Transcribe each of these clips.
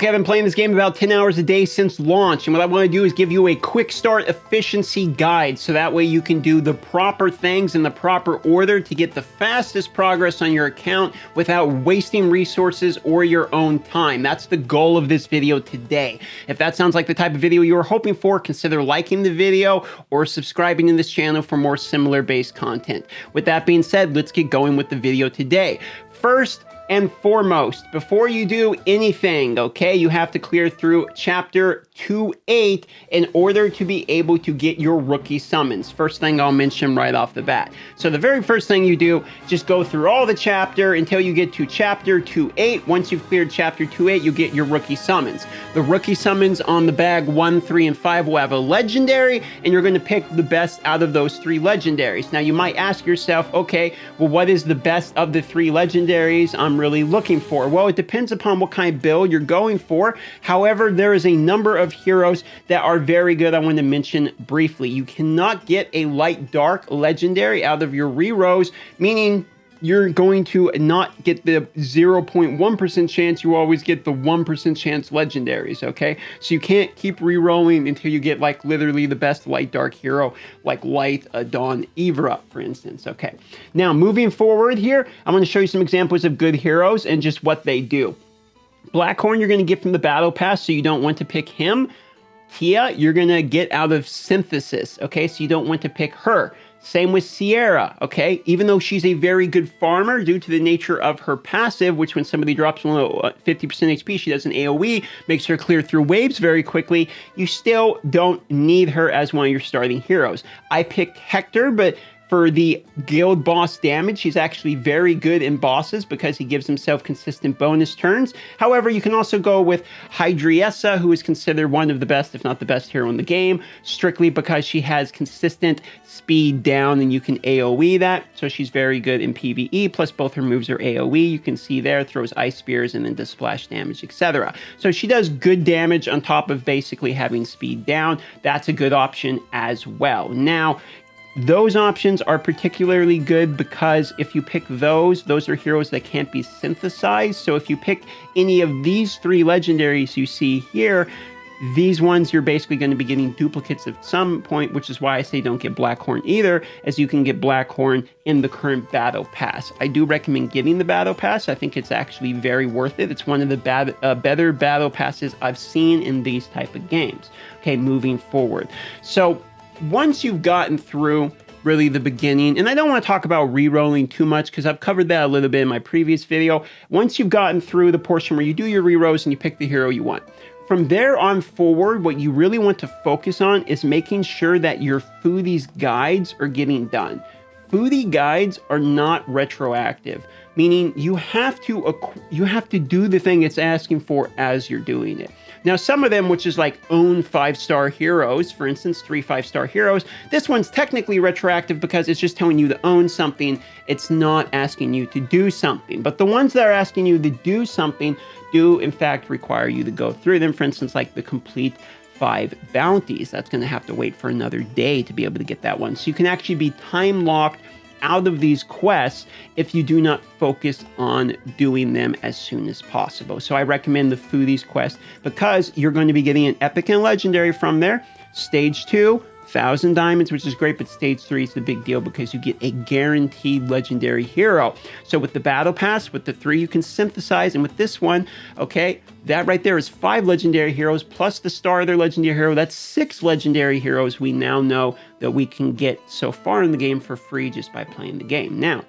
Okay, I've been playing this game about 10 hours a day since launch, and what I want to do is give you a quick start efficiency guide, so that way you can do the proper things in the proper order to get the fastest progress on your account without wasting resources or your own time. That's the goal of this video today. If that sounds like the type of video you were hoping for, consider liking the video or subscribing to this channel for more similar based content. With that being said, let's get going with the video today. First and foremost, before you do anything, okay, you have to clear through chapter 2.8 in order to be able to get your rookie summons. First thing I'll mention right off the bat. So the very first thing you do, just go through all the chapter until you get to chapter 2.8. Once you've cleared chapter 2.8, you get your rookie summons. The rookie summons on the bag 1, 3, and 5 will have a legendary, and you're going to pick the best out of those 3 legendaries. Now you might ask yourself, okay, well, what is the best of the 3 legendaries I'm really looking for? Well, it depends upon what kind of build you're going for. However, there is a number of heroes that are very good I want to mention briefly. You cannot get a light dark legendary out of your rerolls, meaning you're going to not get the 0.1% chance, you always get the 1% chance legendaries, okay? So you can't keep rerolling until you get like literally the best light dark hero, like Light Dawn Ivra, for instance, okay? Now, moving forward here, I'm gonna show you some examples of good heroes and just what they do. Blackhorn, you're gonna get from the battle pass, so you don't want to pick him. Tia, you're gonna get out of Synthesis, okay? So you don't want to pick her. Same with Sierra, okay? Even though she's a very good farmer due to the nature of her passive, which when somebody drops below 50% HP, she does an AoE, makes her clear through waves very quickly, you still don't need her as one of your starting heroes. I picked Hector, but for the guild boss damage, he's actually very good in bosses because he gives himself consistent bonus turns. However, you can also go with Hydriessa, who is considered one of the best, if not the best hero in the game, strictly because she has consistent speed down and you can AoE that. So she's very good in PvE, plus both her moves are AoE. You can see there, throws ice spears and then does splash damage, etc. So she does good damage on top of basically having speed down. That's a good option as well. Now, those options are particularly good because if you pick those are heroes that can't be synthesized. So if you pick any of these 3 legendaries you see here, these ones you're basically going to be getting duplicates at some point, which is why I say don't get Blackhorn either, as you can get Blackhorn in the current battle pass. I do recommend getting the battle pass. I think it's actually very worth it. It's one of the better battle passes I've seen in these type of games. Okay, moving forward. So once you've gotten through really the beginning, and I don't want to talk about re-rolling too much because I've covered that a little bit in my previous video. Once you've gotten through the portion where you do your re-rolls and you pick the hero you want, from there on forward, what you really want to focus on is making sure that your FOODY'S guides are getting done. FOODY guides are not retroactive, meaning you have to do the thing it's asking for as you're doing it. Now, some of them, which is like own 5-star heroes, for instance, 3 5-star heroes, this one's technically retroactive because it's just telling you to own something. It's not asking you to do something. But the ones that are asking you to do something do, in fact, require you to go through them. For instance, like the complete 5 bounties. That's going to have to wait for another day to be able to get that one. So you can actually be time locked out of these quests if you do not focus on doing them as soon as possible. So I recommend the FOODY'S quest because you're going to be getting an epic and legendary from there. Stage 2, 1,000 diamonds, which is great, but stage 3 is the big deal because you get a guaranteed legendary hero. So with the battle pass, with the 3 you can synthesize, and with this one, okay, that right there is 5 legendary heroes plus the star of their legendary hero. That's 6 legendary heroes we now know that we can get so far in the game for free just by playing the game. Now,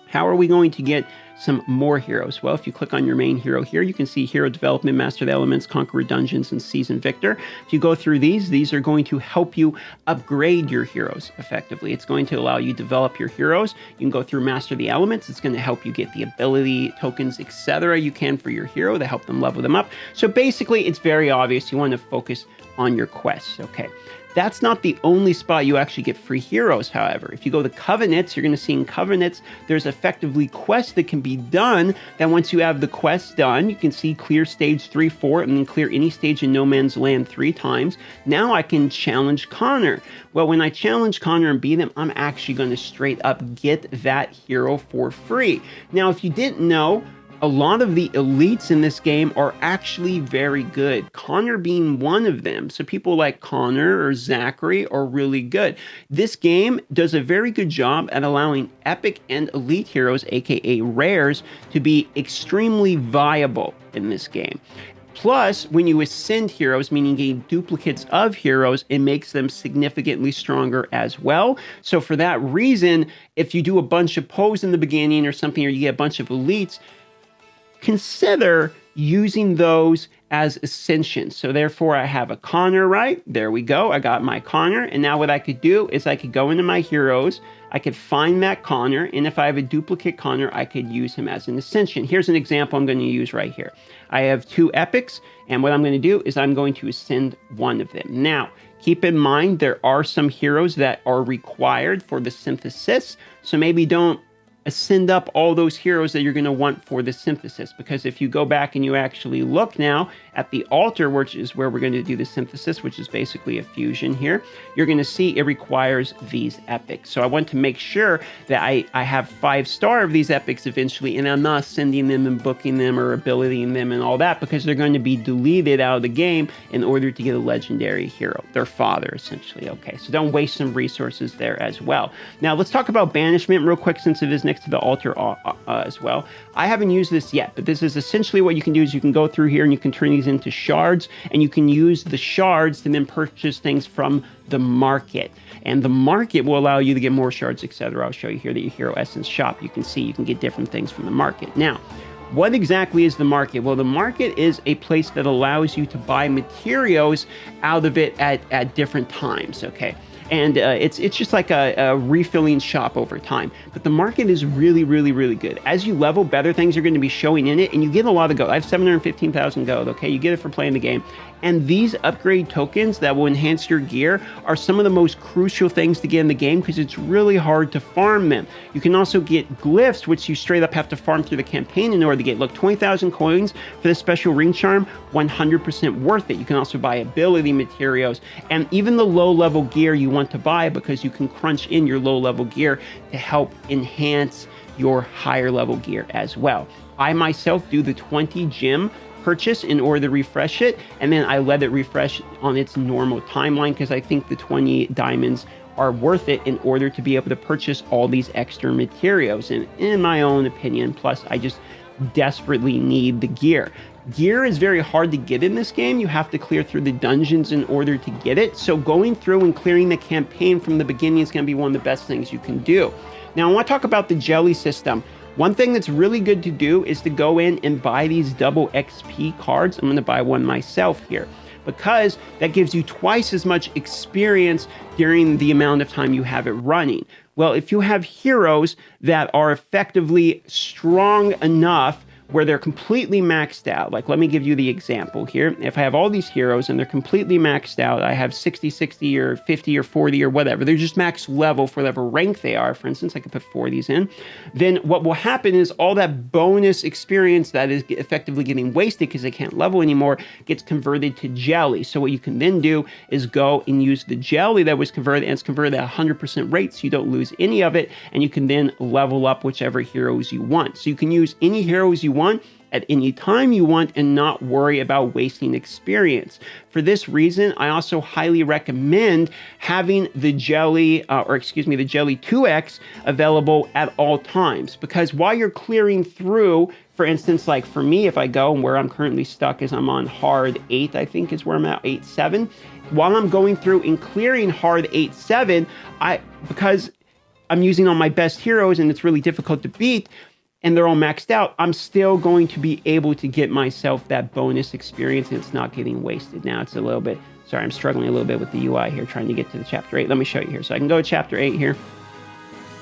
how are we going to get some more heroes? Well, if you click on your main hero here, you can see Hero Development, Master the Elements, Conqueror Dungeons, and Season Victor. If you go through these are going to help you upgrade your heroes effectively. It's going to allow you to develop your heroes. You can go through Master the Elements. It's going to help you get the ability tokens, etc. you can for your hero to help them level them up. So basically, it's very obvious you want to focus on your quests, okay? That's not the only spot you actually get free heroes, however. If you go to Covenants, you're going to see in Covenants, there's effectively quests that can be done that once you have the quests done, you can see clear stage 3, 4, and then clear any stage in No Man's Land 3 times. Now I can challenge Connor. Well, when I challenge Connor and beat him, I'm actually going to straight up get that hero for free. Now, if you didn't know, a lot of the elites in this game are actually very good, Connor being one of them. So people like Connor or Zachary are really good. This game does a very good job at allowing epic and elite heroes, aka rares, to be extremely viable in this game. Plus, when you ascend heroes, meaning gain duplicates of heroes, it makes them significantly stronger as well. So for that reason, if you do a bunch of pulls in the beginning or something, or you get a bunch of elites, consider using those as ascensions. So therefore, I have a Connor, right? There we go. I got my Connor. And now what I could do is I could go into my heroes. I could find that Connor. And if I have a duplicate Connor, I could use him as an ascension. Here's an example I'm going to use right here. I have 2 epics. And what I'm going to do is I'm going to ascend one of them. Now, keep in mind, there are some heroes that are required for the synthesis. So maybe don't ascend up all those heroes that you're going to want for the synthesis, because if you go back and you actually look now at the altar, which is where we're going to do the synthesis, which is basically a fusion here, you're going to see it requires these epics. So I want to make sure that I have 5-star of these epics eventually, and I'm not sending them and booking them or abilitying them and all that, because they're going to be deleted out of the game in order to get a legendary hero, their father essentially. Okay, so don't waste some resources there as well. Now let's talk about banishment real quick, since it is next to the altar as well. I haven't used this yet, but this is essentially what you can do is you can go through here and you can turn these into shards, and you can use the shards to then purchase things from the market. And the market will allow you to get more shards, etc. I'll show you here that your hero essence shop. You can see you can get different things from the market. Now, what exactly is the market? Well, the market is a place that allows you to buy materials out of it at different times, okay? And it's just like a refilling shop over time. But the market is really, really, really good. As you level, better things are going to be showing in it, and you get a lot of gold. I have 715,000 gold, okay? You get it for playing the game. And these upgrade tokens that will enhance your gear are some of the most crucial things to get in the game, because it's really hard to farm them. You can also get glyphs, which you straight up have to farm through the campaign in order to get. Look, 20,000 coins for this special ring charm, 100% worth it. You can also buy ability materials, and even the low level gear you want to buy, because you can crunch in your low level gear to help enhance your higher level gear as well. I myself do the 20 gem purchase in order to refresh it, and then I let it refresh on its normal timeline, because I think the 20 diamonds are worth it in order to be able to purchase all these extra materials. And in my own opinion, plus I just desperately need the gear. Gear is very hard to get in this game. You have to clear through the dungeons in order to get it. So going through and clearing the campaign from the beginning is going to be one of the best things you can do. Now, I want to talk about the jelly system. One thing that's really good to do is to go in and buy these double XP cards. I'm going to buy one myself here, because that gives you twice as much experience during the amount of time you have it running. Well, if you have heroes that are effectively strong enough where they're completely maxed out, like let me give you the example here. If I have all these heroes and they're completely maxed out, I have 60, 60 or 50 or 40 or whatever, they're just max level for whatever rank they are. For instance, I could put 40s in. Then what will happen is all that bonus experience that is effectively getting wasted because they can't level anymore gets converted to jelly. So what you can then do is go and use the jelly that was converted, and it's converted at 100% rate, so you don't lose any of it, and you can then level up whichever heroes you want. So you can use any heroes you want at any time you want and not worry about wasting experience. For this reason, I also highly recommend having the jelly, the jelly 2X available at all times, because while you're clearing through, for instance, like for me, if I go and where I'm currently stuck is I'm on hard 8, I think is where I'm at, 8-7. While I'm going through and clearing hard 8-7, because I'm using all my best heroes and it's really difficult to beat, and they're all maxed out, I'm still going to be able to get myself that bonus experience, and it's not getting wasted. Now it's a little bit, sorry, I'm struggling a little bit with the UI here, trying to get to the chapter 8. Let me show you here. So I can go to chapter 8 here.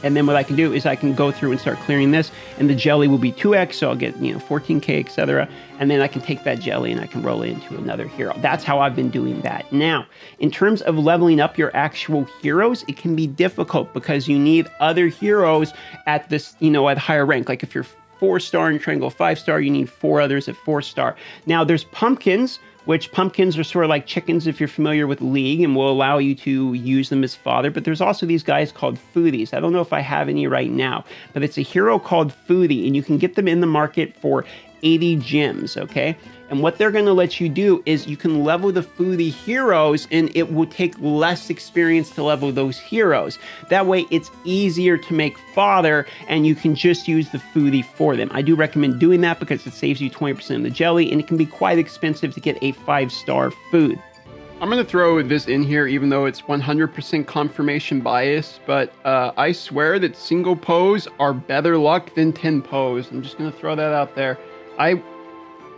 And then what I can do is I can go through and start clearing this, and the jelly will be 2x, so I'll get, 14k, etc. And then I can take that jelly and I can roll it into another hero. That's how I've been doing that. Now, in terms of leveling up your actual heroes, it can be difficult because you need other heroes at this, at higher rank. Like if you're 4-star and trying to go 5-star, you need 4 others at 4-star. Now, there's pumpkins, which pumpkins are sort of like chickens if you're familiar with League, and will allow you to use them as fodder. But there's also these guys called FOODY'S. I don't know if I have any right now, but it's a hero called Foodie, and you can get them in the market for 80 gems, okay? And what they're going to let you do is you can level the Foodie heroes, and it will take less experience to level those heroes. That way it's easier to make fodder, and you can just use the Foodie for them. I do recommend doing that because it saves you 20% of the jelly, and it can be quite expensive to get a 5-star food. I'm going to throw this in here even though it's 100% confirmation bias, but I swear that single pose are better luck than 10 pose. I'm just going to throw that out there.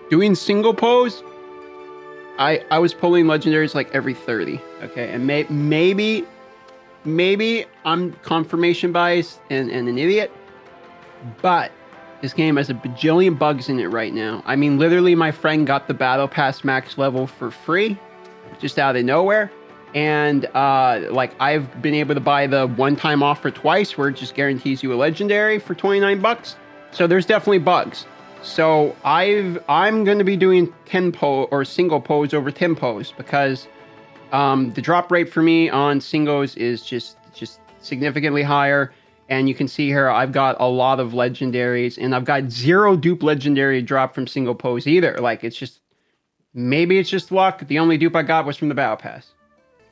Doing single pose, I was pulling legendaries like every 30, okay? And maybe I'm confirmation biased and an idiot, but this game has a bajillion bugs in it right now. I mean, literally my friend got the Battle Pass max level for free, just out of nowhere. And like I've been able to buy the one-time offer twice where it just guarantees you a legendary for 29 bucks. So there's definitely bugs. So I'm going to be doing 10 pose or single pose over 10 pose because the drop rate for me on singles is just significantly higher. And you can see here I've got a lot of legendaries, and I've got 0 dupe legendary drop from single pose either. Like maybe it's just luck. The only dupe I got was from the Battle Pass.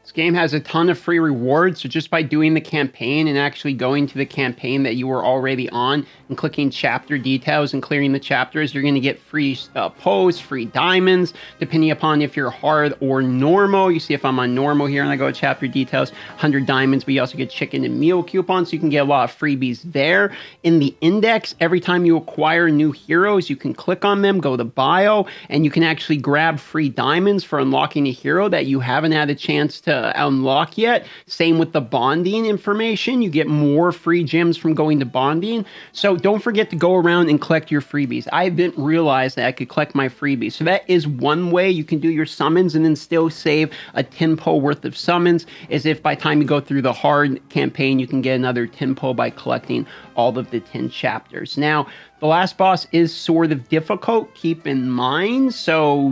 This game has a ton of free rewards, so just by doing the campaign and actually going to the campaign that you were already on and clicking chapter details and clearing the chapters, you're going to get free pose, free diamonds, depending upon if you're hard or normal. You see if I'm on normal here and I go to chapter details, 100 diamonds, but you also get chicken and meal coupons, so you can get a lot of freebies there. In the index, every time you acquire new heroes, you can click on them, go to bio, and you can actually grab free diamonds for unlocking a hero that you haven't had a chance to unlock yet. Same with the bonding information. You get more free gems from going to bonding. So don't forget to go around and collect your freebies. I didn't realize that I could collect my freebies. So that is one way you can do your summons and then still save a 10 pull worth of summons, is if by the time you go through the hard campaign, you can get another 10 pull by collecting all of the 10 chapters. Now, the last boss is sort of difficult, keep in mind, so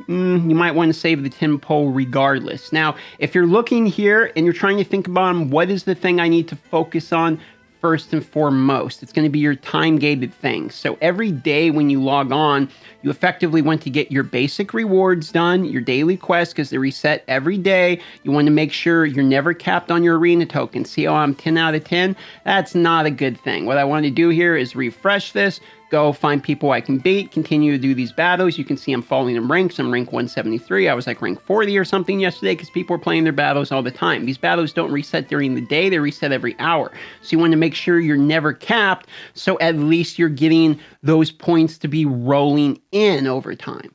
you might want to save the 10 pull regardless. Now, if you're looking here and you're trying to think about what is the thing I need to focus on first and foremost, it's going to be your time-gated things. So every day when you log on, you effectively want to get your basic rewards done, your daily quests, because they reset every day. You want to make sure you're never capped on your arena token. See how I'm 10 out of 10? That's not a good thing. What I want to do here is refresh this, go find people I can beat, continue to do these battles. You can see I'm falling in ranks. I'm rank 173. I was like rank 40 or something yesterday because people are playing their battles all the time. These battles don't reset during the day. They reset every hour. So you want to make sure you're never capped, so at least you're getting those points to be rolling in over time.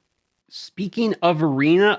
Speaking of arena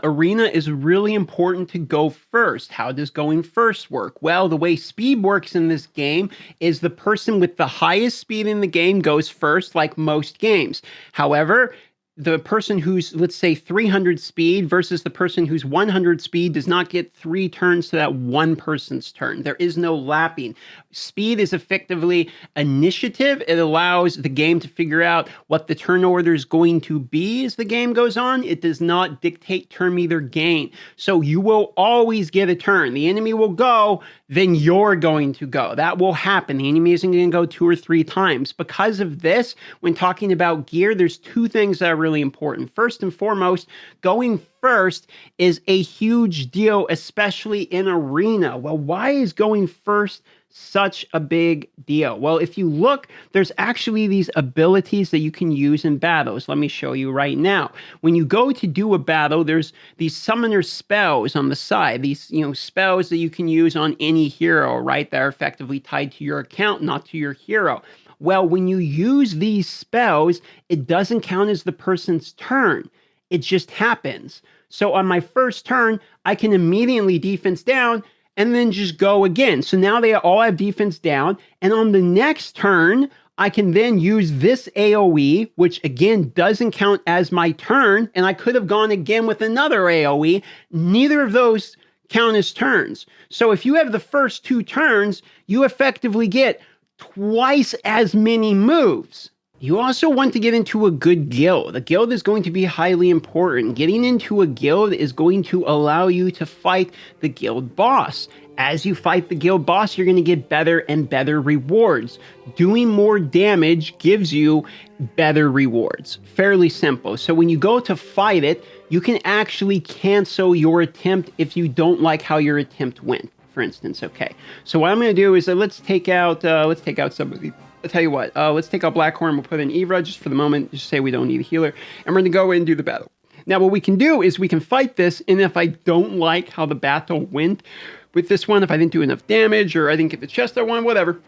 is really important to go first. How does going first work? Well, the way speed works in this game is the person with the highest speed in the game goes first, like most games. However, the person who's, let's say, 300 speed versus the person who's 100 speed does not get 3 turns to that one person's turn. There is no lapping. Speed is effectively initiative. It allows the game to figure out what the turn order is going to be as the game goes on. It does not dictate turn meter gain. So you will always get a turn. The enemy will go, then you're going to go. That will happen. The enemy isn't going to go 2 or 3 times. Because of this, when talking about gear, there's 2 things that are really important. First and foremost, going first is a huge deal, especially in arena. Well, why is going first such a big deal? Well, if you look, there's actually these abilities that you can use in battles. Let me show you right now. When you go to do a battle, there's these summoner spells on the side, these, spells that you can use on any hero, right? That are effectively tied to your account, not to your hero. Well, when you use these spells, it doesn't count as the person's turn. It just happens. So on my first turn, I can immediately defense down and then just go again. So now they all have defense down. And on the next turn, I can then use this AoE, which again doesn't count as my turn. And I could have gone again with another AoE. Neither of those count as turns. So if you have the first 2 turns, you effectively get twice as many moves. You also want to get into a good guild. A guild is going to be highly important. Getting into a guild is going to allow you to fight the guild boss. As you fight the guild boss, you're going to get better and better rewards. Doing more damage gives you better rewards. Fairly simple. So when you go to fight it, you can actually cancel your attempt if you don't like how your attempt went, for instance. Okay. So what I'm going to do is let's take out somebody. I'll tell you what, let's take out Blackhorn. We'll put in Evra just for the moment. Just say we don't need a healer. And we're going to go in and do the battle. Now, what we can do is we can fight this. And if I don't like how the battle went with this one, if I didn't do enough damage or I didn't get the chest I wanted, whatever,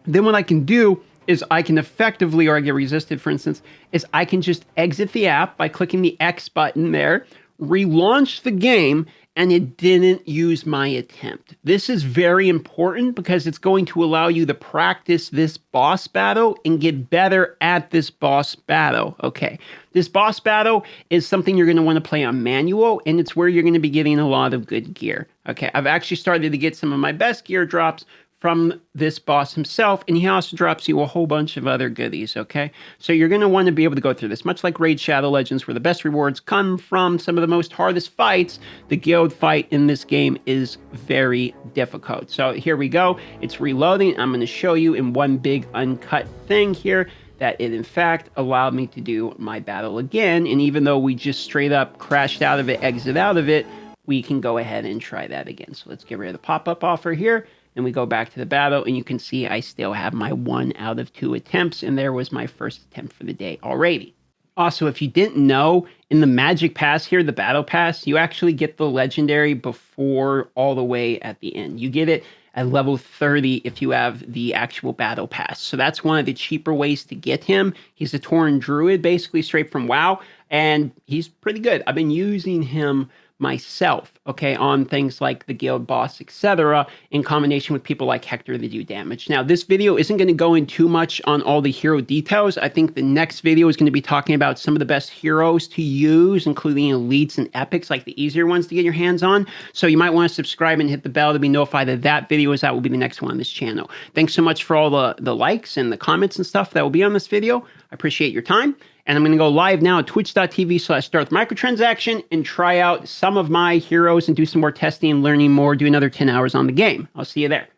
then what I can do is I can effectively, or I get resisted, for instance, is I can just exit the app by clicking the X button there, relaunch the game, and it didn't use my attempt. This is very important because it's going to allow you to practice this boss battle and get better at this boss battle. Okay, this boss battle is something you're going to want to play on manual, and it's where you're going to be getting a lot of good gear. Okay, I've actually started to get some of my best gear drops from this boss himself, and he also drops you a whole bunch of other goodies, okay? So you're going to want to be able to go through this. Much like Raid Shadow Legends, where the best rewards come from some of the most hardest fights, the guild fight in this game is very difficult. So here we go. It's reloading. I'm going to show you in one big uncut thing here that it, in fact, allowed me to do my battle again. And even though we just straight up crashed out of it, exit out of it, we can go ahead and try that again. So let's get rid of the pop-up offer here. And we go back to the battle, and you can see I still have my 1 out of 2 attempts, and there was my first attempt for the day already. Also, if you didn't know, in the Magic Pass here, the Battle Pass, you actually get the Legendary before all the way at the end. You get it at level 30 if you have the actual Battle Pass. So that's one of the cheaper ways to get him. He's a Tauren Druid, basically straight from WoW, and he's pretty good. I've been using him myself, okay, on things like the guild boss, etc., in combination with people like Hector that do damage. Now, this video isn't going to go in too much on all the hero details. I think the next video is going to be talking about some of the best heroes to use, including elites and epics, like the easier ones to get your hands on. So you might want to subscribe and hit the bell to be notified that that video is out. Will be the next one on this channel. Thanks so much for all the likes and the comments and stuff that will be on this video. I appreciate your time. And I'm going to go live now at twitch.tv/StarWithMicrotransaction and try out some of my heroes and do some more testing and learning more, do another 10 hours on the game. I'll see you there.